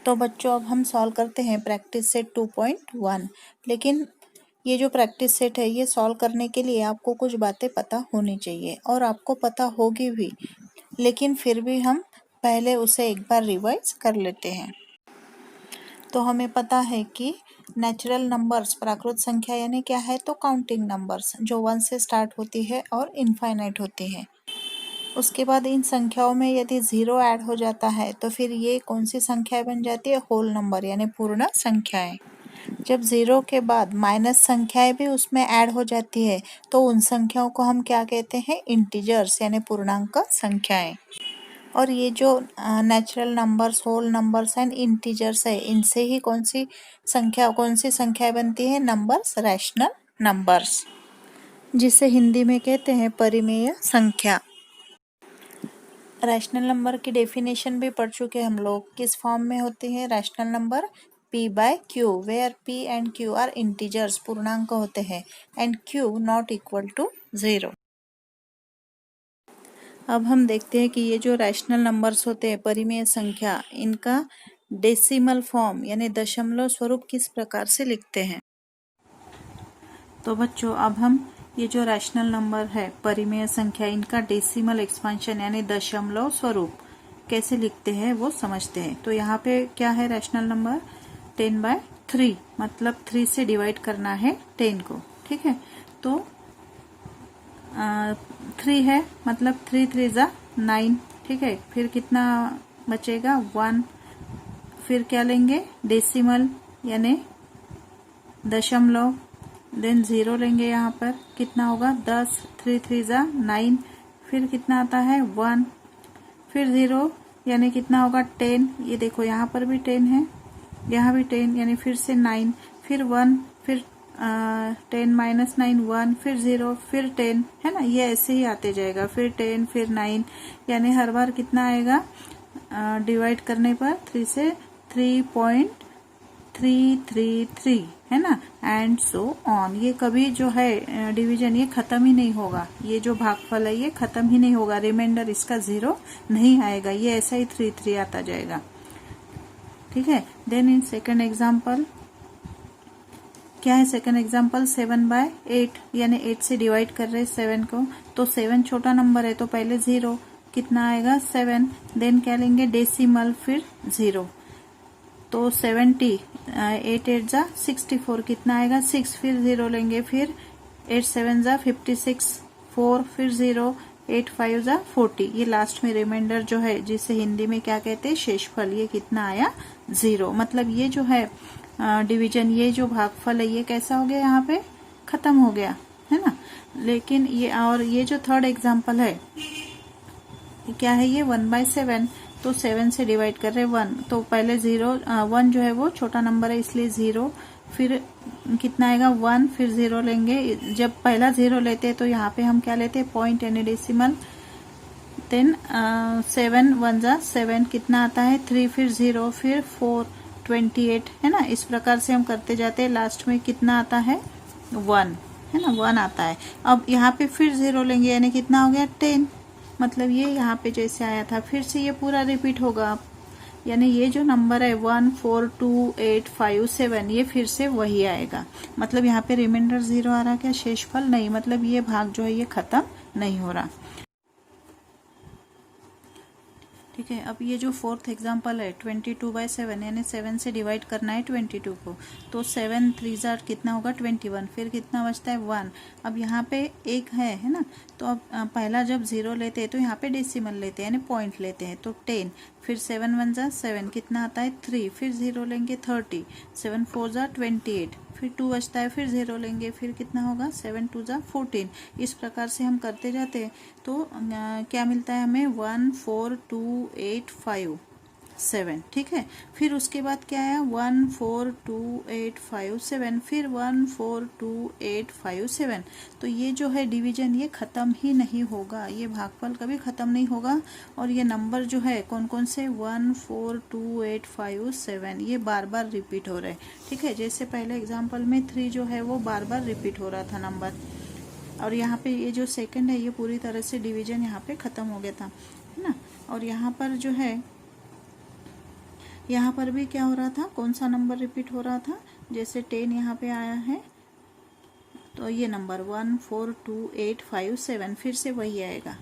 तो बच्चों अब हम सॉल्व करते हैं प्रैक्टिस सेट 2.1। लेकिन ये जो प्रैक्टिस सेट है ये सॉल्व करने के लिए आपको कुछ बातें पता होनी चाहिए और आपको पता होगी भी, लेकिन फिर भी हम पहले उसे एक बार रिवाइज कर लेते हैं। तो हमें पता है कि नेचुरल नंबर्स प्राकृत संख्या यानी क्या है, तो काउंटिंग नंबर्स जो 1 से स्टार्ट होती है और इनफाइनाइट होती है। उसके बाद इन संख्याओं में यदि 0 ऐड हो जाता है तो फिर ये कौन सी संख्याएं बन जाती है, होल नंबर यानी पूर्ण संख्याएं। जब 0 के बाद माइनस संख्याएं भी उसमें ऐड हो जाती है तो उन संख्याओं को हम क्या कहते हैं, इंटीजर्स यानी पूर्णांक संख्याएं। और ये जो natural numbers, whole numbers and integers है, इनसे ही कौन सी संख्याएं बनती है, नंबर्स, रैशनल नंबर्स, जिसे हिंदी में कहते हैं परिमेय संख्या। रैशनल नंबर की डेफिनेशन भी पढ़ चुके हम लोग, किस फॉर्म में होती है rational number, p/q, where p and q are integers, पूर्णांक होते हैं, and q not equal to 0। अब हम देखते हैं कि ये जो रैशनल नंबर्स होते हैं, परिमेय संख्या, इनका डेसिमल फॉर्म यानी दशमलव स्वरूप किस प्रकार से लिखते हैं। तो बच्चों अब हम ये जो रैशनल नंबर है, परिमेय संख्या, इनका डेसिमल एक्सपांशन यानी दशमलव स्वरूप कैसे लिखते हैं वो समझते हैं। तो यहाँ पे क्या है रैशनल नंबर, 10/3, मतलब 3 से डिवाइड करना है 10 को, ठीक है। तो 3 है मतलब 3 3 ज़ा 9, ठीक है। फिर कितना बचेगा, 1। फिर क्या लेंगे, डेसिमल यानी दशमलव, देन 0 लेंगे, यहाँ पर कितना होगा 10, 3 3 ज़ा 9। फिर कितना आता है 1, फिर 0 यानी कितना होगा 10। ये देखो यहाँ पर भी 10 है, यहाँ भी 10 यानी फिर से 9, फिर 1, फिर 10 माइनस 9 1, फिर 0, फिर 10, है ना। ये ऐसे ही आते जाएगा, फिर 10, फिर 9, यानी हर बार कितना आएगा, डिवाइड करने पर 3 से 3.333, है ना, एंड सो ऑन। ये कभी जो है डिवीजन ये खत्म ही नहीं होगा, ये जो भागफल है ये खत्म ही नहीं होगा, रिमाइंडर इसका 0 नहीं आएगा, ये ऐसा ही 3 3 आता जाएगा, ठीक है। देन इन सेकंड एग्जांपल क्या है, सेकंड एग्जांपल 7/8 यानी 8 से डिवाइड कर रहे हैं 7 को। तो 7 छोटा नंबर है तो पहले 0, कितना आएगा 7, देन क्या लेंगे डेसिमल, फिर 0। तो 70, 8 8 ज़ा 64, कितना आएगा 6, फिर 0 लेंगे, फिर 8 7 ज़ा 56, 4, फिर 0, 8 5 ज़ा 40। ये लास्ट में रिमाइंडर जो है जिसे हिंदी में क्या कहते हैं, शेषफल, ये कितना आया 0। मतलब ये जो है डिवीजन, ये जो भागफल है ये कैसा हो गया, यहाँ पे खत्म हो गया, है ना। लेकिन ये और ये जो थर्ड एग्जाम्पल है क्या है, ये 1/7, तो 7 से डिवाइड कर रहे 1, तो पहले 0, 1 जो है वो छोटा नंबर है इसलिए 0, फिर कितना आएगा 1, फिर 0 लेंगे। जब पहला 0 लेते हैं तो यहाँ पे हम क्या लेते हैं, पॉइंट यानी डेसिमल। देन 7 1 ज़ा 7, कितना आता है 3, फिर 0, फिर 4, 28, है ना। इस प्रकार से हम करते जाते हैं, लास्ट में कितना आता है 1, है ना, 1 आता है। अब यहाँ पे फिर 0 लेंगे यानी कितना हो गया 10, मतलब ये यहाँ पे जैसे आया था फिर से ये पूरा रिपीट होगा, यानी ये जो नंबर है 1 4 2 8 5 7, ये फिर से वही आएगा। मतलब यहाँ पे रिमाइंडर 0 आ रहा, क्या शेषफल नहीं, मतलब ये भाग जो है ये खत्म नहीं हो रहा, ठीक है। अब ये जो फोर्थ एग्जांपल है 22/7 यानी 7 से डिवाइड करना है 22 को। तो 7 3 ज़ा कितना होगा 21, फिर कितना बचता है 1। अब यहाँ पे एक है ना। तो अब पहला जब 0 लेते हैं तो यहाँ पे डेसिमल लेते हैं यानी पॉइंट लेते हैं, तो 10, फिर 7 1 ज़ा 7, कितना आता है 3, फिर 0 लेंगे 30, 7 4 ज़ा 28, फिर 2 बचता है, फिर 0 लेंगे, फिर कितना होगा 7 2 ज़ा 14। इस प्रकार से हम करते जाते हैं तो क्या मिलता है हमें 1 4 2 8 5 7, ठीक है। फिर उसके बाद क्या आया 1 4 2 8 5 7, फिर 1 4 2 8 5 7। तो ये जो है डिवीजन ये खत्म ही नहीं होगा, ये भागफल कभी खत्म नहीं होगा। और ये नंबर जो है कौन कौन से 1 4 2 8 5 7, ये बार बार रिपीट हो रहे हैं, ठीक है। जैसे पहले एग्जाम्पल में 3 जो है वो बार बार रिपीट हो रहा था नंबर, और यहाँ पे ये जो सेकंड है ये पूरी तरह से डिवीजन यहाँ पे खत्म हो गया था, है ना। और यहाँ पर जो है, यहाँ पर भी क्या हो रहा था, कौन सा नंबर रिपीट हो रहा था, जैसे 10 यहाँ पे आया है तो ये नंबर 1 4 2 8 5 7 फिर से वही आएगा,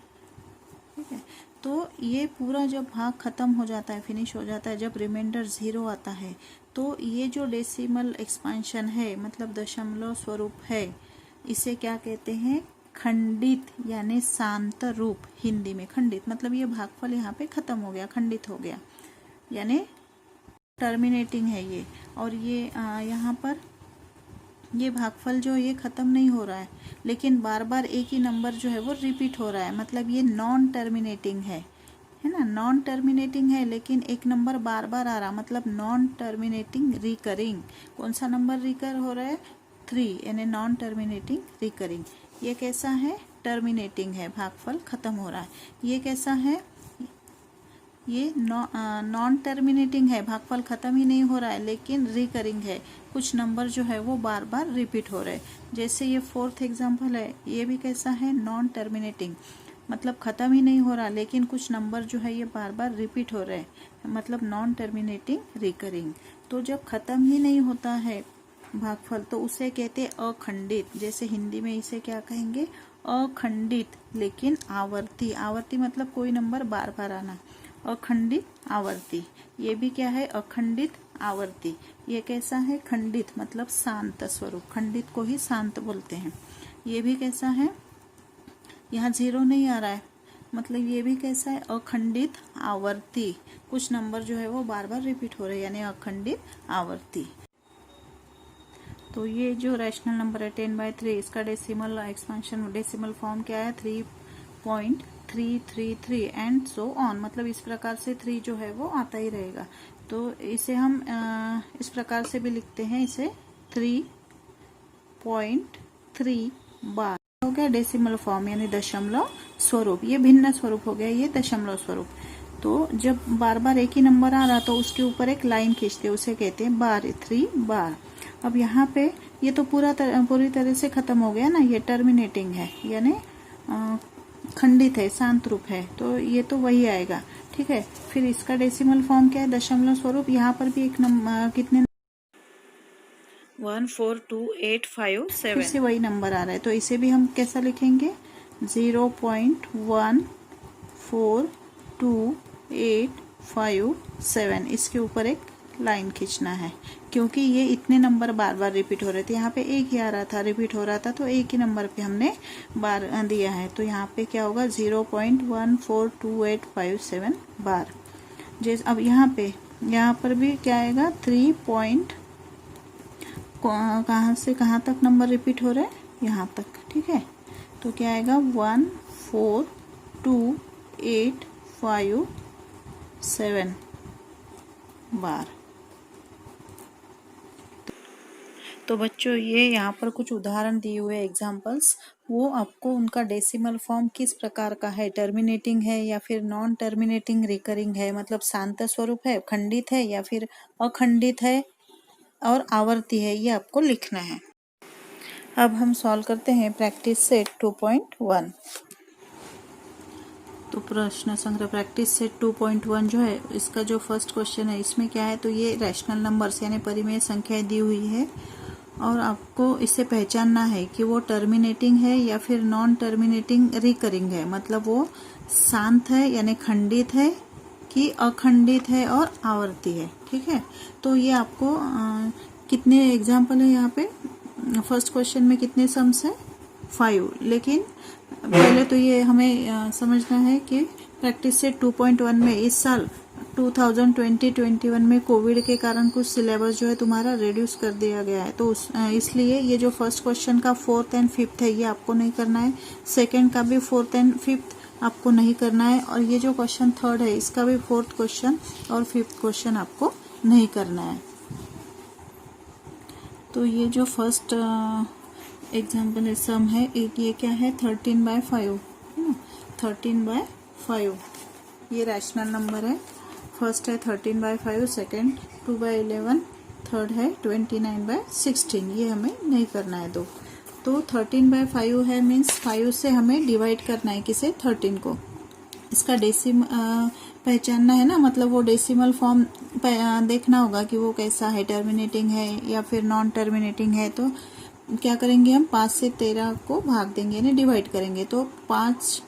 ठीक है। तो ये पूरा जब भाग खत्म हो जाता है, फिनिश हो जाता है, जब रिमाइंडर 0 आता है, तो ये जो डेसिमल एक्सपेंशन है, मतलब दशमलव स्वरूप है, इसे क्या कहते हैं, खंडित यानी शांत रूप। हिंदी में खंडित मतलब ये भागफल यहाँ पे खत्म हो गया, खंडित हो गया, यानी टर्मिनेटिंग है ये। और ये यहाँ पर ये भागफल जो ये खत्म नहीं हो रहा है, लेकिन बार बार एक ही नंबर जो है वो रिपीट हो रहा है, मतलब ये नॉन टर्मिनेटिंग है ना। नॉन टर्मिनेटिंग है लेकिन एक नंबर बार बार आ रहा, मतलब नॉन टर्मिनेटिंग रिकरिंग। कौन सा नंबर रिकर हो रहा है, 3, यानी नॉन टर्मिनेटिंग रिकरिंग। ये कैसा है, टर्मिनेटिंग है, भागफल खत्म हो रहा है। ये कैसा है, ये नॉन टर्मिनेटिंग है, भागफल खत्म ही नहीं हो रहा है लेकिन रिकरिंग है, कुछ नंबर जो है वो बार बार रिपीट हो रहे हैं। जैसे ये 4th एग्जाम्पल है, ये भी कैसा है, नॉन टर्मिनेटिंग, मतलब खत्म ही नहीं हो रहा लेकिन कुछ नंबर जो है ये बार बार रिपीट हो रहे हैं, मतलब नॉन टर्मिनेटिंग रिकरिंग। तो जब खत्म ही नहीं होता है भागफल तो उसे कहते हैं अखंडित। जैसे हिंदी में इसे क्या कहेंगे, अखंडित लेकिन आवर्ती। आवर्ती मतलब कोई नंबर बार बार आना, अखंडित आवर्ती। ये भी क्या है, अखंडित आवर्ती। ये कैसा है, खंडित मतलब शांत स्वरूप, खंडित को ही शांत बोलते हैं। ये भी कैसा है, यहाँ 0 नहीं आ रहा है, मतलब ये भी कैसा है, अखंडित आवर्ती। कुछ नंबर जो है वो बार बार रिपीट हो रहे हैं, यानी अखंडित आवर्ती। तो ये जो रैशनल नंबर है 10/3, इसका डेसिमल एक्सपेंशन, डेसिमल फॉर्म क्या है, 3.333 एंड सो ऑन, मतलब इस प्रकार से 3 जो है वो आता ही रहेगा। तो इसे हम इस प्रकार से भी लिखते हैं, इसे 3.3 बार हो गया डेसिमल फॉर्म, यानी दशमलव स्वरूप। ये भिन्न स्वरूप हो गया, ये दशमलव स्वरूप। तो जब बार बार एक ही नंबर आ रहा तो उसके ऊपर एक लाइन खींचते, उसे कहते हैं बार, 3 बार। अब यहाँ पे ये तो पूरी तरह से खत्म हो गया ना, ये टर्मिनेटिंग है, यानी खंडित है, शांत रूप है, तो ये तो वही आएगा, ठीक है। फिर इसका डेसिमल फॉर्म क्या है, दशमलव स्वरूप। यहाँ पर भी एक नंबर, कितने 1 4 2 8 5 7 फिर से वही नंबर आ रहा है, तो इसे भी हम कैसा लिखेंगे, 0.142857। इसके ऊपर एक लाइन खींचना है, क्योंकि ये इतने नंबर बार बार रिपीट हो रहे थे। यहाँ पे एक ही आ रहा था, रिपीट हो रहा था, तो एक ही नंबर पे हमने बार दिया है, तो यहाँ पे क्या होगा, 0.142857 बार। जैसे अब यहाँ पर भी क्या आएगा, 3 पॉइंट, कहाँ से कहाँ तक नंबर रिपीट हो रहे हैं, यहाँ तक, ठीक है। तो क्या आएगा, 14285 बार। तो बच्चों ये यहाँ पर कुछ उदाहरण दिए हुए एग्जाम्पल्स, वो आपको उनका डेसिमल फॉर्म किस प्रकार का है, टर्मिनेटिंग है या फिर नॉन टर्मिनेटिंग रिकरिंग है, मतलब शांत स्वरूप है, खंडित है या फिर अखंडित है और आवर्ती है, ये आपको लिखना है। अब हम सॉल्व करते हैं प्रैक्टिस सेट 2.1। तो प्रश्न संग्रह प्रैक्टिस सेट 2.1 जो है, इसका जो फर्स्ट क्वेश्चन है, इसमें क्या है, तो ये रैशनल नंबर्स यानी परिमेय संख्याएं दी हुई है और आपको इससे पहचानना है कि वो टर्मिनेटिंग है या फिर नॉन टर्मिनेटिंग रिकरिंग है, मतलब वो शांत है यानी खंडित है कि अखंडित है और आवर्ती है, ठीक है। तो ये आपको कितने एग्जाम्पल है यहाँ पे, फर्स्ट क्वेश्चन में कितने सम्स है, 5, लेकिन पहले तो ये हमें समझना है कि प्रैक्टिस सेट 2.1 में इस साल 2020-21 में कोविड के कारण कुछ सिलेबस जो है तुम्हारा रिड्यूस कर दिया गया है, तो इसलिए ये जो फर्स्ट क्वेश्चन का 4th एंड 5th है ये आपको नहीं करना है, सेकंड का भी 4th एंड 5th आपको नहीं करना है, और ये जो क्वेश्चन 3rd है इसका भी 4th क्वेश्चन और 5th क्वेश्चन आपको नहीं करना है। तो ये जो फर्स्ट एग्जाम्पल है, सम है, ये क्या है, 13/5 है ना, 13/5 ये रैशनल नंबर है। फर्स्ट है 13/5, सेकेंड 2/11, थर्ड है 29/16, ये हमें नहीं करना है दो। तो 13/5 है, मीन्स 5 से हमें डिवाइड करना है किसे, 13 को। इसका पहचानना है ना, मतलब वो डेसिमल फॉर्म देखना होगा कि वो कैसा है, टर्मिनेटिंग है या फिर नॉन टर्मिनेटिंग है। तो क्या करेंगे हम, 5 से 13 को भाग देंगे यानी डिवाइड करेंगे। तो 5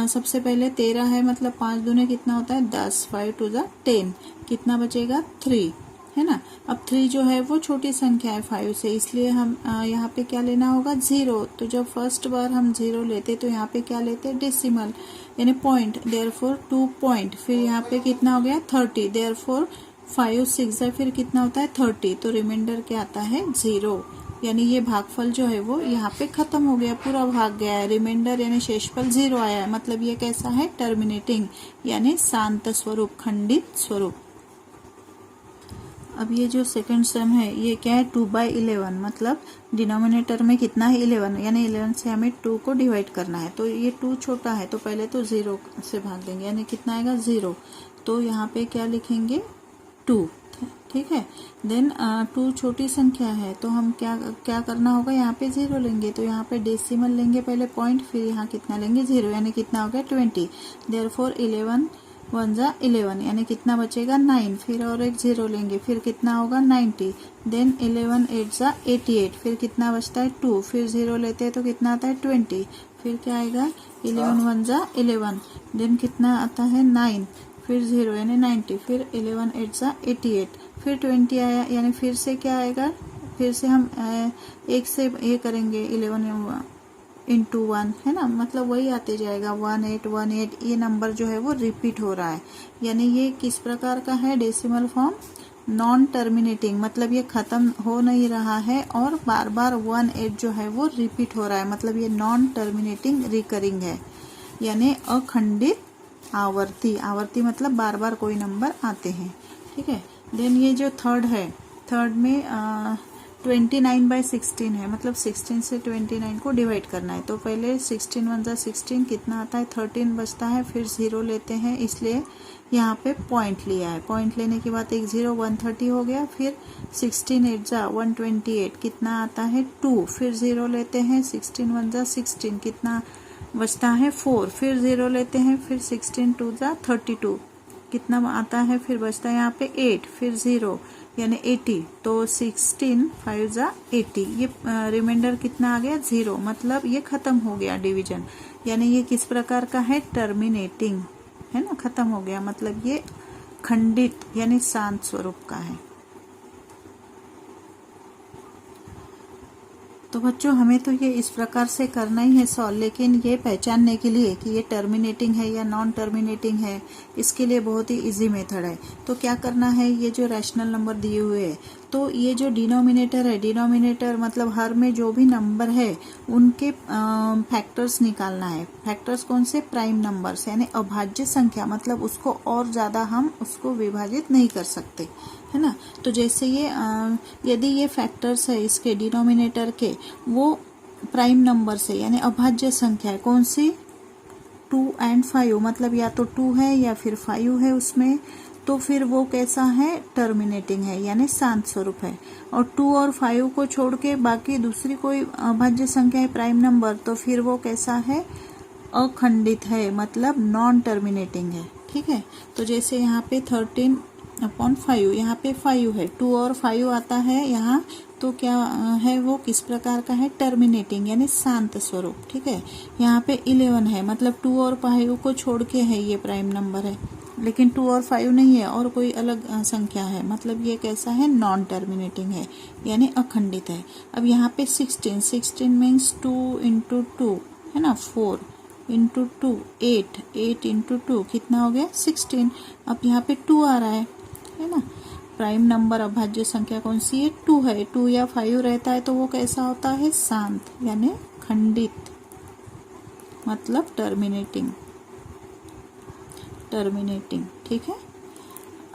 सबसे पहले 13 है, मतलब 5 दूने कितना होता है 10, 5 टू ज़ा 10, कितना बचेगा 3, है ना। अब 3 जो है वो छोटी संख्या है 5 से, इसलिए हम यहाँ पे क्या लेना होगा 0। तो जब फर्स्ट बार हम 0 लेते तो यहाँ पे क्या लेते, डेसिमल यानी पॉइंट, देयरफॉर 2 पॉइंट। फिर यहाँ पे कितना हो गया 30, देयरफॉर 5 6 फिर कितना होता है 30, तो रिमाइंडर क्या आता है 0। यानी ये भागफल जो है वो यहाँ पे खत्म हो गया, पूरा भाग गया है। रिमाइंडर यानी शेषफल 0 आया है, मतलब ये कैसा है, टर्मिनेटिंग यानी शांत स्वरूप, खंडित स्वरूप। अब ये जो सेकंड सम है ये क्या है, 2/11, मतलब डिनोमिनेटर में कितना है 11, यानी 11 से हमें 2 को डिवाइड करना है। तो ये 2 छोटा है तो पहले तो 0 से भाग देंगे, यानी कितना आएगा 0। तो यहाँ पे क्या लिखेंगे 2, ठीक है। देन 2 छोटी संख्या है तो हम क्या करना होगा, यहाँ पे 0 लेंगे। तो यहाँ पे डेसिमल लेंगे पहले पॉइंट, फिर यहाँ कितना लेंगे 0, यानी कितना हो गया 20। देयरफॉर 11 1 जा 11, यानी कितना बचेगा 9। फिर और एक 0 लेंगे, फिर कितना होगा 90। देन 11 8 जा 88, फिर कितना बचता है 2, फिर 0 लेते हैं तो कितना आता है 20। फिर क्या आएगा 11 1 जा 11, देन कितना आता है 9, फिर 0 यानी 90, फिर 11 8 जा 88, फिर 20 आया, यानी फिर से क्या आएगा, फिर से हम एक से ये करेंगे 11 इंटू 1, है ना, मतलब वही आते जाएगा 1818। ये नंबर जो है वो रिपीट हो रहा है, यानी ये किस प्रकार का है, डेसिमल फॉर्म, नॉन टर्मिनेटिंग, मतलब ये खत्म हो नहीं रहा है और बार बार 18 जो है वो रिपीट हो रहा है, मतलब ये नॉन टर्मिनेटिंग रिकरिंग है, यानी अखंडित आवर्ती। आवर्ती मतलब बार बार कोई नंबर आते हैं, ठीक है। देन ये जो थर्ड है, थर्ड में 29/16 है, मतलब 16 से 29 को डिवाइड करना है। तो पहले 16 1 जा 16, कितना आता है 13 बचता है, फिर 0 लेते हैं, इसलिए यहाँ पे पॉइंट लिया है। पॉइंट लेने के बाद एक 0, 130 हो गया। फिर 16 8 जा 128, कितना आता है 2, फिर 0 लेते हैं, 16 1 जा 16, कितना बचता है 4, फिर 0 लेते हैं, फिर 16 2 जा 32, कितना आता है, फिर बचता है यहाँ पे 8, फिर 0 यानी 80, तो 16 5 जा 80, ये रिमाइंडर कितना आ गया 0, मतलब ये खत्म हो गया डिवीजन। यानी ये किस प्रकार का है, टर्मिनेटिंग, है ना, खत्म हो गया, मतलब ये खंडित यानी शांत स्वरूप का है। तो बच्चों हमें तो ये इस प्रकार से करना ही है सॉल्व, लेकिन ये पहचानने के लिए कि ये टर्मिनेटिंग है या नॉन टर्मिनेटिंग है, इसके लिए बहुत ही इजी मेथड है। तो क्या करना है, ये जो रैशनल नंबर दिए हुए हैं, तो ये जो डिनोमिनेटर है, डिनोमिनेटर मतलब हर में जो भी नंबर है उनके फैक्टर्स निकालना है। फैक्टर्स कौन से, प्राइम नंबर्स, यानी अभाज्य संख्या, मतलब उसको और ज्यादा हम उसको विभाजित नहीं कर सकते, है ना। तो जैसे ये यदि ये फैक्टर्स है इसके डिनोमिनेटर के, वो प्राइम नंबर से यानी अभाज्य संख्या है, कौन सी 2 and 5, मतलब या तो 2 है या फिर 5 है उसमें, तो फिर वो कैसा है, टर्मिनेटिंग है यानी शांत स्वरूप है। और 2 और 5 को छोड़ के बाकी दूसरी कोई अभाज्य संख्या है प्राइम नंबर, तो फिर वो कैसा है, अखंडित है, मतलब नॉन टर्मिनेटिंग है, ठीक है। तो जैसे यहाँ पे 13/5, यहाँ पे 5 है, 2 और 5 आता है यहाँ, तो क्या है वो किस प्रकार का है, टर्मिनेटिंग यानी शांत स्वरूप, ठीक है। यहाँ पे 11 है, मतलब 2 और 5 को छोड़ के है, ये प्राइम नंबर है, लेकिन 2 और 5 नहीं है और कोई अलग संख्या है, मतलब ये कैसा है, नॉन टर्मिनेटिंग है यानी अखंडित है। अब यहाँ पे 16 मीन्स 2 into 2, है ना, 4 into 2 8 into 2, कितना हो गया 16। अब यहाँ पे 2 आ रहा है ना, प्राइम नंबर अभाज्य संख्या कौन सी है, 2 है। 2 या 5 रहता है तो वो कैसा होता है, शांत यानी खंडित, मतलब टर्मिनेटिंग, ठीक है।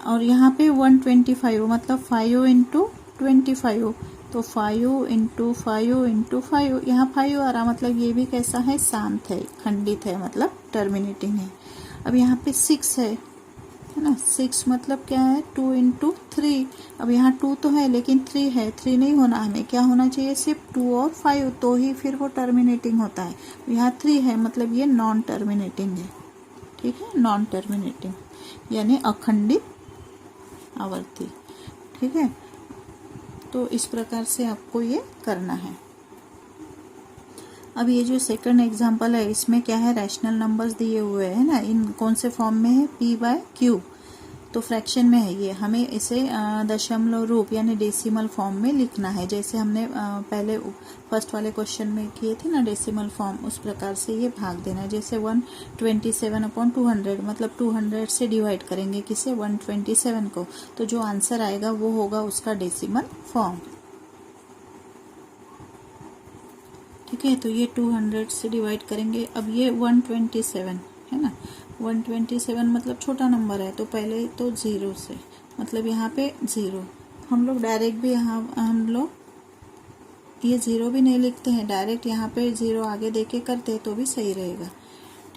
और यहाँ पे 125, मतलब 5 into 25, तो 5 into 5 into 5, यहाँ 5 आ रहा, मतलब ये भी कैसा है, शांत है, खंडित है, मतलब टर्मिनेटिंग है। अब यहाँ पे 6 है है ना। 6 मतलब क्या है, 2 इंटू 3। अब यहाँ 2 तो है लेकिन 3 है, 3 नहीं होना, हमें क्या होना चाहिए, सिर्फ 2 और 5, तो ही फिर वो टर्मिनेटिंग होता है। यहाँ 3 है मतलब ये नॉन टर्मिनेटिंग है, ठीक है, नॉन टर्मिनेटिंग यानी अखंडित आवर्ती, ठीक है। तो इस प्रकार से आपको ये करना है। अब ये जो सेकंड एग्जांपल है इसमें क्या है, रैशनल नंबर्स दिए हुए हैं ना, इन कौन से फॉर्म में है, p/q, तो फ्रैक्शन में है ये, हमें इसे दशमलव रूप यानी डेसिमल फॉर्म में लिखना है, जैसे हमने पहले फर्स्ट वाले क्वेश्चन में किए थे ना डेसिमल फॉर्म, उस प्रकार से ये भाग देना है। जैसे 127/200 मतलब 200 से डिवाइड करेंगे किसे, 127 को, तो जो आंसर आएगा वो होगा उसका डेसिमल फॉर्म, ठीक है। तो ये 200 से डिवाइड करेंगे। अब ये 127 है ना, 127 मतलब छोटा नंबर है, तो पहले तो 0 से, मतलब यहाँ पे 0, हम लोग डायरेक्ट भी यहाँ हम लोग ये 0 भी नहीं लिखते हैं, डायरेक्ट यहाँ पे 0 आगे देके करते हैं तो भी सही रहेगा,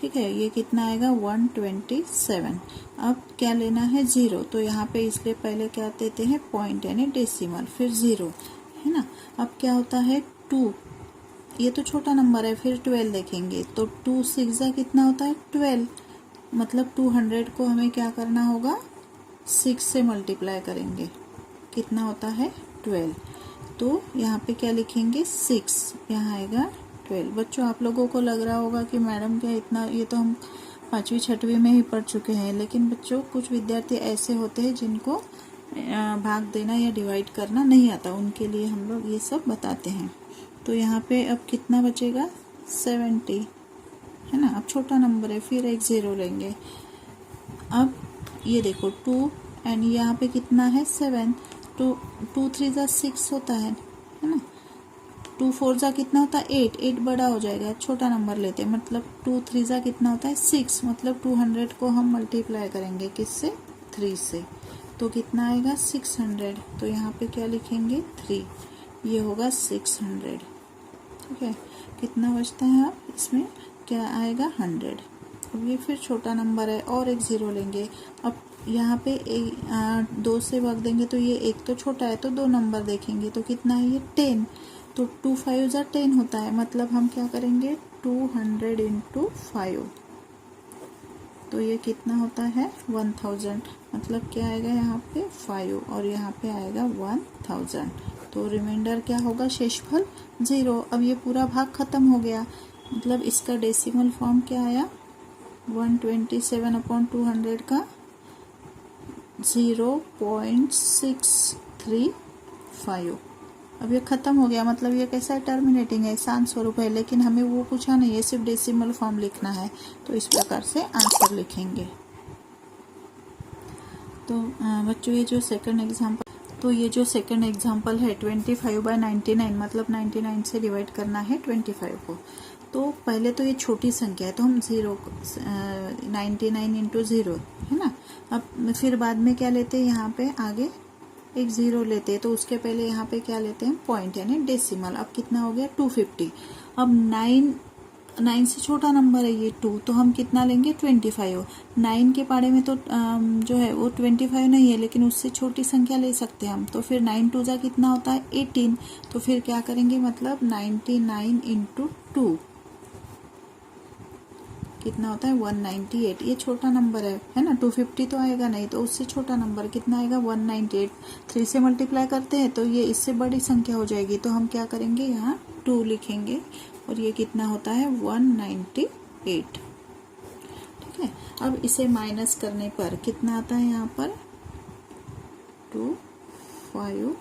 ठीक है। ये कितना आएगा, 127। अब क्या लेना है, 0, तो यहाँ पे इसलिए पहले क्या देते हैं, पॉइंट यानी डेसिमल, फिर 0, है ना। अब क्या होता है, 2, ये तो छोटा नंबर है, फिर 12 देखेंगे तो 2 6 कितना होता है, 12, मतलब 200 को हमें क्या करना होगा, 6 से मल्टीप्लाई करेंगे, कितना होता है, 12। तो यहाँ पे क्या लिखेंगे, 6, यहाँ आएगा 12। बच्चों आप लोगों को लग रहा होगा कि मैडम क्या इतना, ये तो हम 5वीं 6वीं में ही पढ़ चुके हैं, लेकिन बच्चों कुछ विद्यार्थी ऐसे होते हैं जिनको भाग देना या डिवाइड करना नहीं आता, उनके लिए हम लोग ये सब बताते हैं। तो यहाँ पे अब कितना बचेगा, 70, है ना। अब छोटा नंबर है, फिर एक 0 लेंगे। अब ये देखो 2 एंड यहाँ पे कितना है, 7, तो 2 3 जा 6 होता है ना। 2 4 जा कितना होता है, 8, 8 बड़ा हो जाएगा, छोटा नंबर लेते हैं, मतलब 2 3 जा कितना होता है, 6, मतलब 200 को हम मल्टीप्लाई करेंगे किससे, 3 से, तो कितना आएगा, 600। तो यहाँ पे क्या लिखेंगे, 3, ये होगा 600, ठीक है। कितना बचता है, अब इसमें क्या आएगा, 100। अब ये फिर छोटा नंबर है और एक 0 लेंगे। अब यहाँ पे 2 से भाग देंगे तो ये एक तो छोटा है, तो 2 नंबर देखेंगे तो कितना है, ये 10, तो 2 5 जा 10 होता है, मतलब हम क्या करेंगे, 200 इंटू 5, तो ये कितना होता है, 1000, मतलब क्या आएगा यहाँ पे 5 और यहाँ पे आएगा 1000, तो रिमाइंडर क्या होगा, शेषफल 0। अब ये पूरा भाग खत्म हो गया, मतलब इसका डेसिमल फॉर्म क्या आया, 127/200 का 0.635। अब ये खत्म हो गया, मतलब ये कैसा है, टर्मिनेटिंग है, शांत स्वरूप है, लेकिन हमें वो पूछा नहीं है, सिर्फ डेसिमल फॉर्म लिखना है, तो इस प्रकार से आंसर लिखेंगे। तो बच्चों ये जो सेकंड एग्जांपल है 25/99, मतलब 99 से डिवाइड करना है 25 को। तो पहले तो ये छोटी संख्या है, तो हम 99 इंटू 0, है ना। अब फिर बाद में क्या लेते हैं, यहाँ पे आगे एक 0 लेते हैं, तो उसके पहले यहाँ पे क्या लेते हैं, पॉइंट यानी डेसिमल। अब कितना हो गया, 250। अब 9 से छोटा नंबर है ये 2, तो हम कितना लेंगे, 25। 9 के पारे में तो जो है वो 25 नहीं है, लेकिन उससे छोटी संख्या ले सकते हैं हम, तो फिर 9 2 जा कितना होता है, 18, तो फिर क्या करेंगे, मतलब 99 इंटू 2 कितना होता है, 198। ये छोटा नंबर है ना, 250 तो आएगा नहीं, तो उससे छोटा नंबर कितना आएगा, 198। 3 से मल्टीप्लाई करते हैं तो ये इससे बड़ी संख्या हो जाएगी, तो हम क्या करेंगे, यहाँ 2 लिखेंगे, और ये कितना होता है, 198, ठीक है। अब इसे माइनस करने पर कितना आता है, यहाँ पर 2 5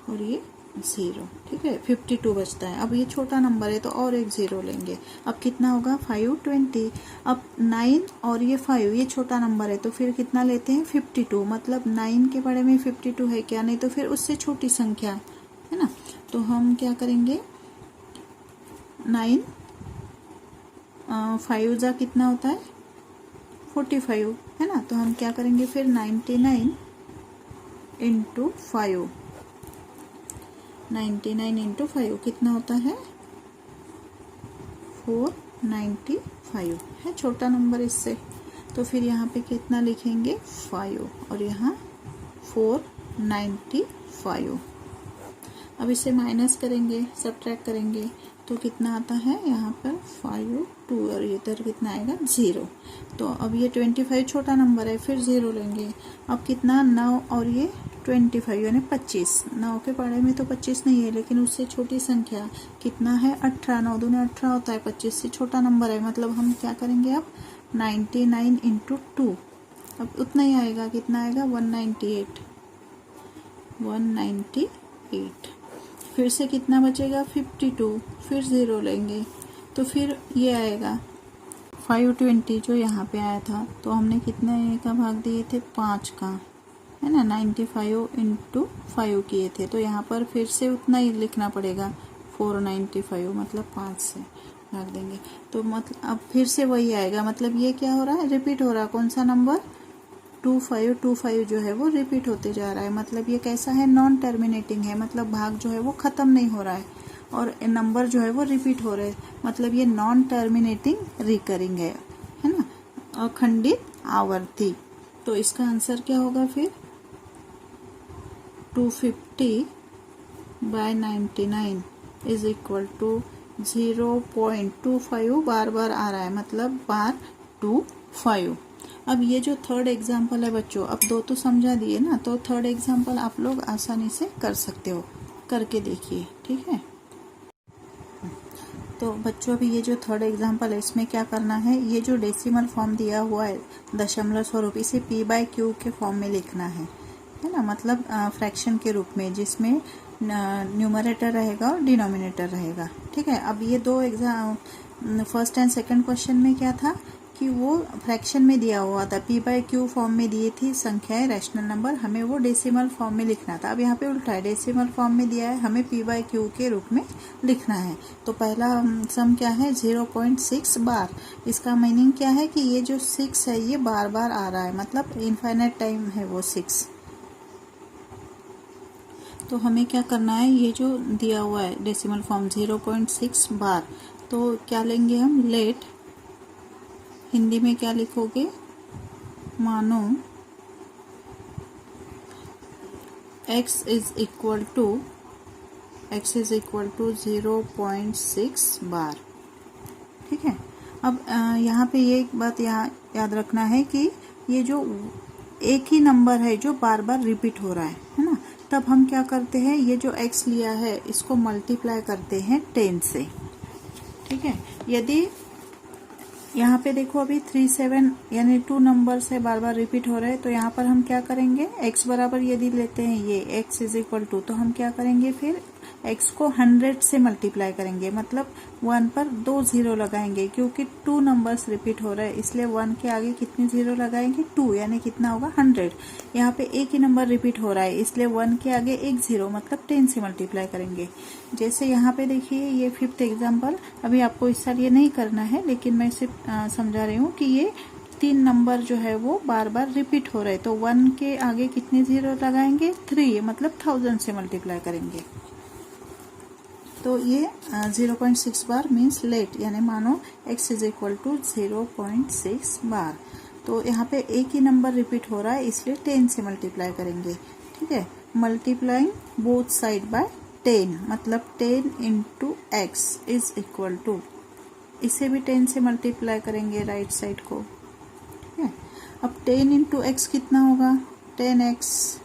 और ये 0, ठीक है, 52 बचता है। अब ये छोटा नंबर है तो और एक 0 लेंगे, अब कितना होगा, 5 20। अब 9 और ये 5, ये छोटा नंबर है, तो फिर कितना लेते हैं, 52, मतलब 9 के बारे में 52 है क्या, नहीं तो फिर उससे छोटी संख्या है ना। तो हम क्या करेंगे, 9 5 जा कितना होता है, 45, है ना। तो हम क्या करेंगे, फिर 99 इंटू 5, 99 इंटू 5 कितना होता है, 495, है छोटा नंबर इससे, तो फिर यहाँ पे कितना लिखेंगे 5 और यहाँ 495। अब इसे माइनस करेंगे, सब्ट्रैक्ट करेंगे तो कितना आता है यहाँ पर 5 2 और इधर कितना आएगा 0। तो अब ये 25 छोटा नंबर है, फिर 0 लेंगे। अब कितना 9 और ये 25 यानी 25। 9 के पढ़े में तो 25 नहीं है, लेकिन उससे छोटी संख्या कितना है 18। 9 दूनी 18 होता है, 25 से छोटा नंबर है। मतलब हम क्या करेंगे अब 99 इंटू 2, अब उतना ही आएगा। कितना आएगा 198। फिर से कितना बचेगा 52, फिर 0 लेंगे तो फिर ये आएगा 520 जो यहाँ पे आया था। तो हमने कितने का भाग दिए थे 5 का, है ना। 95 इंटू 5 किए थे, तो यहाँ पर फिर से उतना ही लिखना पड़ेगा 495, मतलब 5 से भाग देंगे तो मतलब अब फिर से वही आएगा। मतलब ये क्या हो रहा है, रिपीट हो रहा है। कौन सा नंबर 2525 जो है वो रिपीट होते जा रहा है। मतलब ये कैसा है, नॉन टर्मिनेटिंग है, मतलब भाग जो है वो खत्म नहीं हो रहा है और नंबर जो है वो रिपीट हो रहे हैं। मतलब ये नॉन टर्मिनेटिंग रिकरिंग है ना, अखंडित आवर्ती। तो इसका आंसर क्या होगा फिर 250/99 इज इक्वल टू 0.25 बार बार आ रहा है, मतलब बार 25। अब ये जो थर्ड एग्जाम्पल है बच्चों, अब 2 तो समझा दिए ना, तो थर्ड एग्जाम्पल आप लोग आसानी से कर सकते हो, करके देखिए, ठीक है। तो बच्चों अभी ये जो थर्ड एग्जाम्पल है इसमें क्या करना है, ये जो डेसिमल फॉर्म दिया हुआ है दशमलव स्वरूप, इसे p/q के फॉर्म में लिखना है ना। मतलब फ्रैक्शन के रूप में, जिसमें न्यूमरेटर रहेगा और डिनोमिनेटर रहेगा, ठीक है। अब ये 2 exam, first and second question में क्या था कि वो फ्रैक्शन में दिया हुआ था, p/q फॉर्म में दी थी संख्याएं, रैशनल नंबर, हमें वो डेसिमल फॉर्म में लिखना था। अब यहाँ पे उल्टा है, डेसिमल फॉर्म में दिया है, हमें p/q के रूप में लिखना है। तो पहला सम क्या है 0.6 बार। इसका मीनिंग क्या है कि ये जो 6 है ये बार बार आ रहा है, मतलब इनफाइनाइट टाइम है वो 6। तो हमें क्या करना है, ये जो दिया हुआ है डेसिमल फॉर्म 0.6 बार, तो क्या लेंगे हम, लेट, हिंदी में क्या लिखोगे, मानो x इज इक्वल टू 0.6 बार, ठीक है। अब यहाँ पे ये एक बात यहाँ याद रखना है कि ये जो एक ही नंबर है जो बार बार रिपीट हो रहा है ना, तब हम क्या करते हैं, ये जो x लिया है इसको मल्टीप्लाई करते हैं 10 से, ठीक है। यदि यहाँ पे देखो अभी 37 यानी 2 नंबर्स है बार बार रिपीट हो रहे हैं, तो यहाँ पर हम क्या करेंगे, x बराबर यदि लेते हैं ये x इज इक्वल टू, तो हम क्या करेंगे फिर x को 100 से मल्टीप्लाई करेंगे, मतलब 1 पर 2 0 लगाएंगे, क्योंकि 2 नंबर्स रिपीट हो रहे हैं, इसलिए 1 के आगे कितने 0 लगाएंगे 2, यानी कितना होगा 100। यहाँ पे एक ही नंबर रिपीट हो रहा है, इसलिए 1 के आगे एक 0, मतलब 10 से मल्टीप्लाई करेंगे। जैसे यहाँ पे देखिए ये 5th एग्जाम्पल, अभी आपको इस साल ये नहीं करना है, लेकिन मैं सिर्फ समझा रही हूँ कि ये 3 नंबर जो है वो बार बार रिपीट हो रहे हैं, तो 1 के आगे कितने 0 लगाएंगे 3, मतलब 1000 से मल्टीप्लाई करेंगे। तो ये 0.6 बार मीन्स लेट, यानी मानो x इज इक्वल टू 0.6 बार। तो यहाँ पे एक ही नंबर रिपीट हो रहा है, इसलिए 10 से मल्टीप्लाई करेंगे, ठीक है। मल्टीप्लाइंग बोथ साइड बाय 10, मतलब 10 into x is equal to, इसे भी 10 से मल्टीप्लाई करेंगे राइट साइड को, ठीक है। अब 10 इंटू एक्स कितना होगा, 10x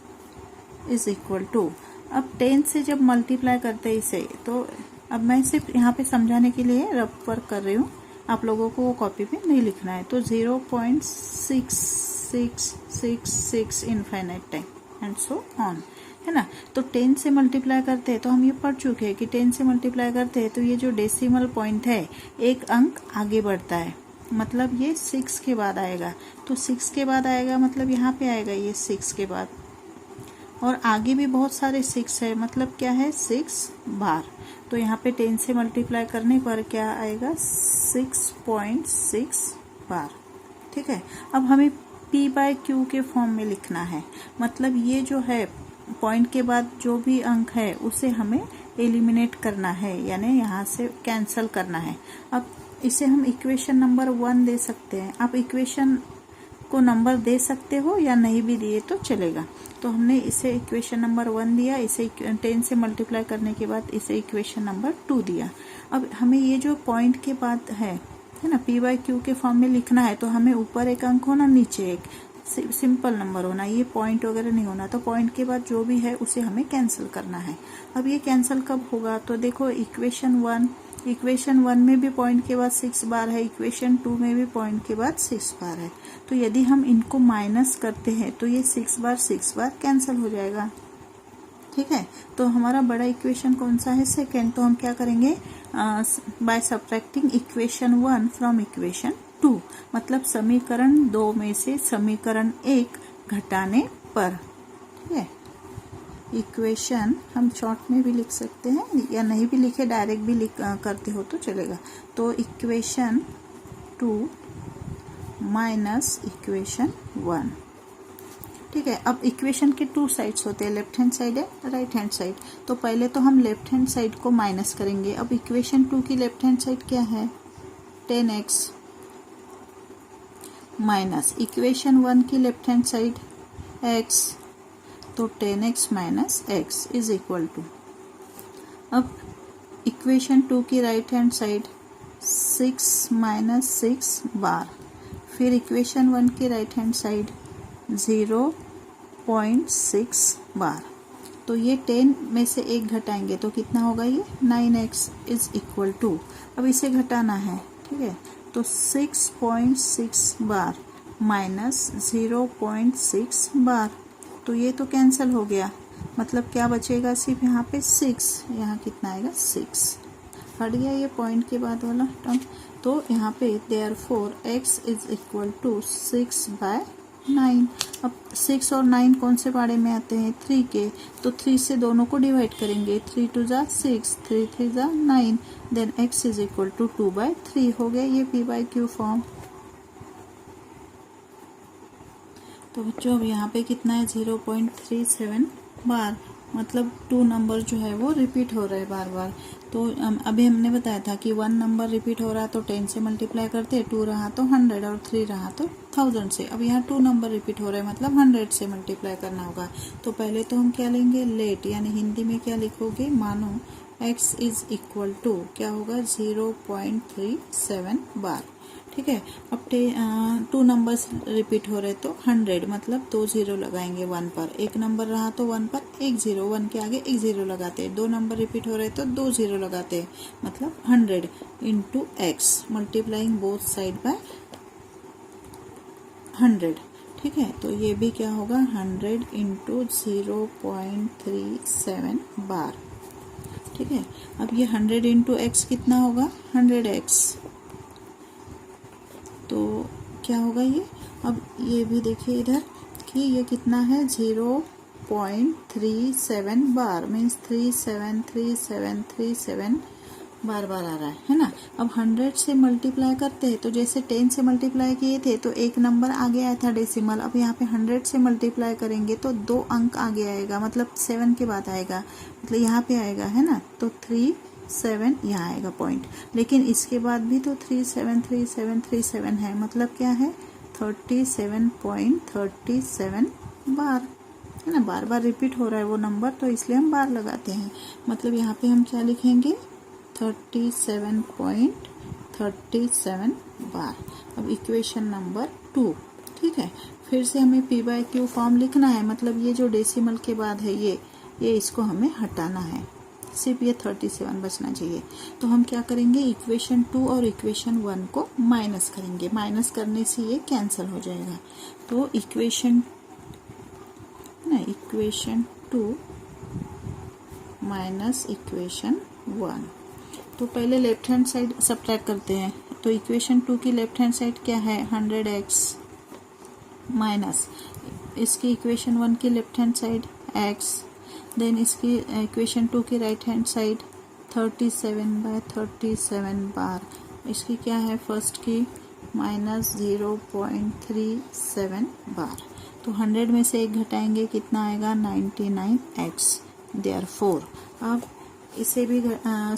इज इक्वल टू, अब 10 से जब मल्टीप्लाई करते हैं इसे, तो अब मैं सिर्फ यहाँ पे समझाने के लिए रफ वर्क कर रही हूँ, आप लोगों को वो कॉपी पे नहीं लिखना है। तो 0.6666 infinite time and so on, है ना। तो 10 से मल्टीप्लाई करते हैं, तो हम ये पढ़ चुके हैं कि 10 से मल्टीप्लाई करते हैं तो ये जो डेसिमल पॉइंट है एक अंक आगे बढ़ता है, मतलब ये 6 के बाद आएगा। तो 6 के बाद आएगा मतलब यहाँ पे आएगा ये 6 के बाद, और आगे भी बहुत सारे 6 है, मतलब क्या है 6 बार। तो यहाँ पे 10 से मल्टीप्लाई करने पर क्या आएगा 6.6 बार, ठीक है। अब हमें p/q के फॉर्म में लिखना है, मतलब ये जो है पॉइंट के बाद जो भी अंक है उसे हमें एलिमिनेट करना है, यानी यहाँ से कैंसल करना है। अब इसे हम इक्वेशन नंबर 1 दे सकते हैं। अब इक्वेशन इसको नंबर दे सकते हो या नहीं भी दिए तो चलेगा। तो हमने इसे इक्वेशन नंबर 1 दिया, इसे 10 से मल्टीप्लाई करने के बाद इसे इक्वेशन नंबर 2 दिया। अब हमें ये जो पॉइंट के बाद है ना, पी बाई क्यू के फॉर्म में लिखना है, तो हमें ऊपर एक अंक होना, नीचे एक, सिंपल नंबर होना, ये पॉइंट वगैरह नहीं होना। तो पॉइंट के बाद जो भी है उसे हमें कैंसिल करना है। अब ये कैंसिल कब होगा, तो देखो इक्वेशन 1 में भी पॉइंट के बाद 6 बार है, इक्वेशन 2 में भी पॉइंट के बाद 6 बार है। तो यदि हम इनको माइनस करते हैं तो ये 6 बार कैंसिल हो जाएगा। ठीक है, तो हमारा बड़ा इक्वेशन कौन सा है, सेकेंड। तो हम क्या करेंगे, bye subtracting equation 1 from equation 2, मतलब समीकरण 2 में से समीकरण 1 घटाने पर। ठीक है, इक्वेशन हम शॉर्ट में भी लिख सकते हैं या नहीं भी लिखे, डायरेक्ट भी करते हो तो चलेगा। तो इक्वेशन 2 माइनस इक्वेशन 1। ठीक है, अब इक्वेशन के 2 साइड्स होते हैं, लेफ्ट हैंड साइड है, राइट हैंड साइड। तो पहले तो हम लेफ्ट हैंड साइड को माइनस करेंगे। अब इक्वेशन 2 की लेफ्ट हैंड साइड क्या है, 10x, माइनस इक्वेशन 1 की लेफ्ट हैंड साइड x, तो 10x minus x is equal to, अब इक्वेशन 2 की राइट हैंड साइड 6 माइनस 6 बार, फिर इक्वेशन 1 की राइट हैंड साइड 0.6 बार। तो ये 10 में से 1 घटाएंगे तो कितना होगा, ये 9x इज इक्वल टू, अब इसे घटाना है। ठीक है, तो 6.6 बार माइनस 0.6 बार, तो ये तो कैंसिल हो गया, मतलब क्या बचेगा, सिर्फ यहाँ पे 6, यहाँ कितना आएगा 6, हट गया ये पॉइंट के बाद वाला टर्म। तो यहाँ पे therefore x is equal to 6/9। अब 6 और 9 कौन से पाड़े में आते हैं, 3 के, तो 3 से दोनों को डिवाइड करेंगे, 3 2 जा 6, 3 3 जा 9, then x is equal to 2/3 हो गया ये p बाई क्यू फॉर्म। तो बच्चों अब यहाँ पे कितना है, 0.37 बार, मतलब 2 नंबर जो है वो रिपीट हो रहे हैं बार बार। तो अभी हमने बताया था कि 1 नंबर रिपीट हो रहा तो 10 से मल्टीप्लाई करते, 2 रहा तो 100 और 3 रहा तो 1000 से। अब यहाँ 2 नंबर रिपीट हो रहे हैं, मतलब 100 से मल्टीप्लाई करना होगा। तो पहले तो हम क्या लेंगे, लेट, यानी हिंदी में क्या लिखोगे, मानो x इज इक्वल टू क्या होगा, 0.37 बार। ठीक है, अब 2 नंबर्स रिपीट हो रहे तो 100, मतलब 2 0 लगाएंगे 1 पर, एक नंबर रहा तो 1 पर 1 0, 1 के आगे 1 0 लगाते, 2 नंबर रिपीट हो रहे तो 2 0 लगाते, मतलब 100 into x, multiplying both side by 100। ठीक है, तो ये भी क्या होगा, 100 इंटू 0.37 बार। ठीक है, अब ये 100 इंटू एक्स कितना होगा, 100x, तो क्या होगा ये, अब ये भी देखिए इधर कि ये कितना है, 0.37 बार, मीन्स 373737 बार बार आ रहा है ना। अब 100 से मल्टीप्लाई करते हैं, तो जैसे 10 से मल्टीप्लाई किए थे तो एक नंबर आगे आया था डेसिमल, अब यहाँ पे 100 से मल्टीप्लाई करेंगे तो 2 अंक आगे आएगा, मतलब 7 के बाद आएगा, मतलब यहाँ पे आएगा, है ना, तो 37 यहाँ आएगा पॉइंट, लेकिन इसके बाद भी तो 373737 है, मतलब क्या है, 37.37 बार, है ना, बार बार रिपीट हो रहा है वो नंबर, तो इसलिए हम बार लगाते हैं। मतलब यहाँ पे हम क्या लिखेंगे, 37.37 बार। अब इक्वेशन नंबर 2। ठीक है, फिर से हमें p बाई क्यू फॉर्म लिखना है, मतलब ये जो डेसिमल के बाद है ये इसको हमें हटाना है, सिर्फ ये 37 बचना चाहिए। तो हम क्या करेंगे, इक्वेशन 2 और इक्वेशन 1 को माइनस करेंगे, माइनस करने से ये कैंसिल हो जाएगा। तो इक्वेशन 2 माइनस इक्वेशन 1, तो पहले लेफ्ट हैंड साइड सब्ट्रैक्ट करते हैं। तो इक्वेशन 2 की लेफ्ट हैंड साइड क्या है, 100x, माइनस इसकी इक्वेशन 1 की left hand side x, then इसकी इक्वेशन 2 की राइट हैंड साइड 37/37 बार, इसकी क्या है फर्स्ट की माइनस 0.37 बार। तो 100 में से 1 घटाएंगे, कितना आएगा, 99x। देयरफॉर अब इसे भी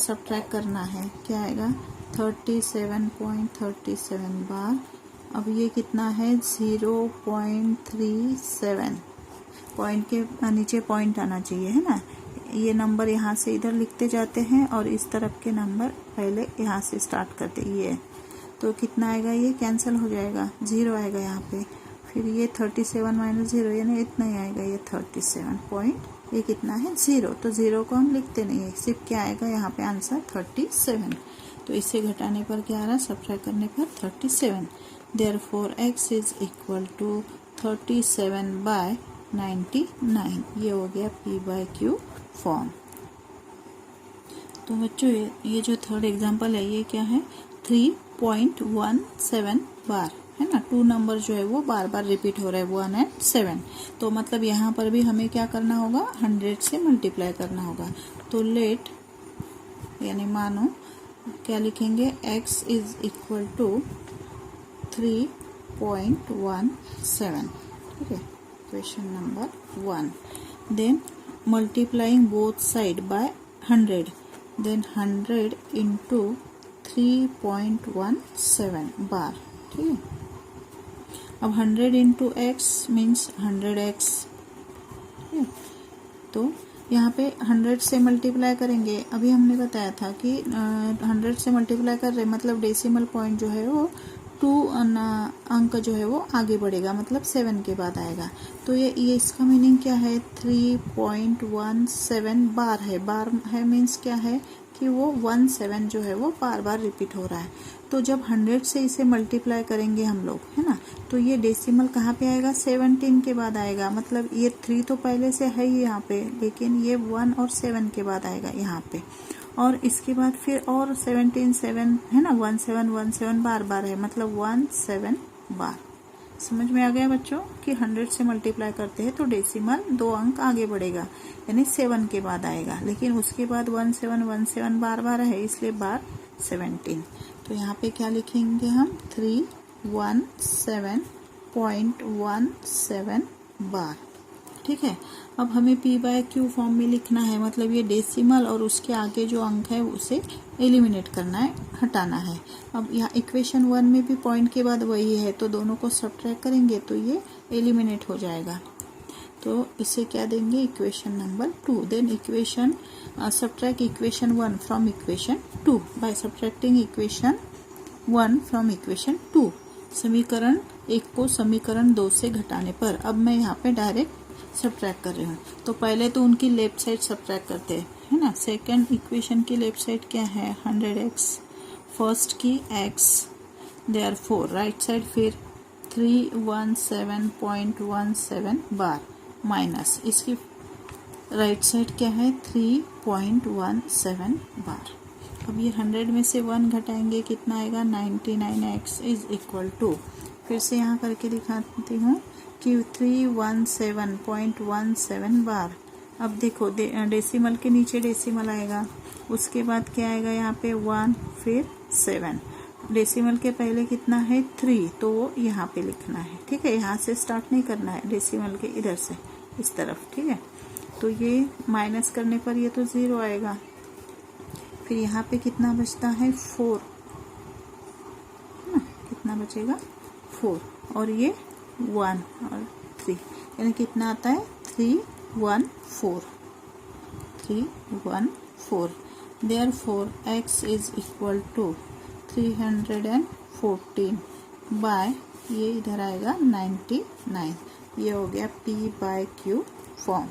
सब्ट्रैक्ट करना है, क्या आएगा, 37.37 बार अब ये कितना है 0.37, पॉइंट के नीचे पॉइंट आना चाहिए, है ना। ये नंबर यहाँ से इधर लिखते जाते हैं और इस तरफ के नंबर पहले यहाँ से स्टार्ट करते, ये तो कितना आएगा, ये कैंसिल हो जाएगा, 0 आएगा यहाँ पे। फिर ये 37 माइनस 0 यानी इतना ही आएगा, ये 37 पॉइंट, ये कितना है 0, तो 0 को हम लिखते नहीं है, सिर्फ क्या आएगा यहाँ पे आंसर 37। तो इससे घटाने पर क्या आ रहा है, सब्ट्रैक्ट करने पर 37। Therefore x is equal to 37/99। ये हो गया p/q फॉर्म। तो बच्चों ये जो थर्ड एग्जांपल है ये क्या है, 3.17 बार, है ना। 2 नंबर जो है वो बार बार रिपीट हो रहा है, 1 और 7। तो मतलब यहाँ पर भी हमें क्या करना होगा, 100 से मल्टीप्लाई करना होगा। तो लेट यानी मानो क्या लिखेंगे, x इज इक्वल टू 3.17, ठीक है, question number 1। Then multiplying both side by 100, then 100 into 3.17 बार, ठीक है। अब 100 इंटू एक्स मीन्स 100x, ठीक है। तो यहाँ पे 100 से मल्टीप्लाई करेंगे, अभी हमने बताया था कि 100 से मल्टीप्लाई कर रहे मतलब डेसिमल पॉइंट जो है वो 2 अंक जो है वो आगे बढ़ेगा, मतलब 7 के बाद आएगा। तो ये इसका मीनिंग क्या है, 3.17 बार है, बार है मीन्स क्या है कि वो 17 जो है वो बार बार रिपीट हो रहा है। तो जब 100 से इसे मल्टीप्लाई करेंगे हम लोग, है ना, तो ये डेसिमल कहाँ पे आएगा, 17 के बाद आएगा। मतलब ये 3 तो पहले से है ही यहाँ पे, लेकिन ये 1 और 7 के बाद आएगा यहाँ पे, और इसके बाद फिर और 17 7 है ना, 17 बार बार है, मतलब 17 बार। समझ में आ गया बच्चों कि 100 से मल्टीप्लाई करते हैं तो डेसिमल 2 अंक आगे बढ़ेगा, यानी 7 के बाद आएगा, लेकिन उसके बाद 17 बार बार है, इसलिए बार 17। तो यहाँ पे क्या लिखेंगे हम, 317.17 बार, ठीक है। अब हमें p/q फॉर्म में लिखना है, मतलब ये डेसिमल और उसके आगे जो अंक है उसे एलिमिनेट करना है, हटाना है। अब यहाँ इक्वेशन 1 में भी पॉइंट के बाद वही है, तो दोनों को सब्ट्रैक्ट करेंगे तो ये एलिमिनेट हो जाएगा। तो इसे क्या देंगे, equation number 2। Then equation subtract equation 1 from equation 2 by subtracting equation 1 from equation 2। समीकरण 1 को समीकरण 2 से घटाने पर, अब मैं यहाँ पे डायरेक्ट सब्ट्रैक्ट कर रही हूँ। तो पहले तो उनकी लेफ्ट साइड सब्ट्रैक्ट करते हैं, है ना। सेकंड इक्वेशन की लेफ्ट साइड क्या है, 100x, फर्स्ट की x, देयरफॉर राइट साइड फिर 317.17 बार माइनस इसकी राइट साइड क्या है, 3.17 बार। अब ये 100 में से 1 घटाएंगे, कितना आएगा, 99x इज इक्वल टू, फिर से यहाँ करके दिखाती हूँ कि 317.17 बार। अब देखो डेसिमल के नीचे डेसिमल आएगा, उसके बाद क्या आएगा यहाँ पे 1 फिर 7, डेसिमल के पहले कितना है 3, तो वो यहाँ पे लिखना है, ठीक है। यहाँ से स्टार्ट नहीं करना है, डेसिमल के इधर से इस तरफ, ठीक है। तो ये माइनस करने पर ये तो 0 आएगा, फिर यहाँ पे कितना बचता है 4, कितना बचेगा 4, और ये 1 और 3, यानी कितना आता है 314। Therefore x is equal to 314 by, ये इधर आएगा 99। ये हो गया p/q फॉर्म।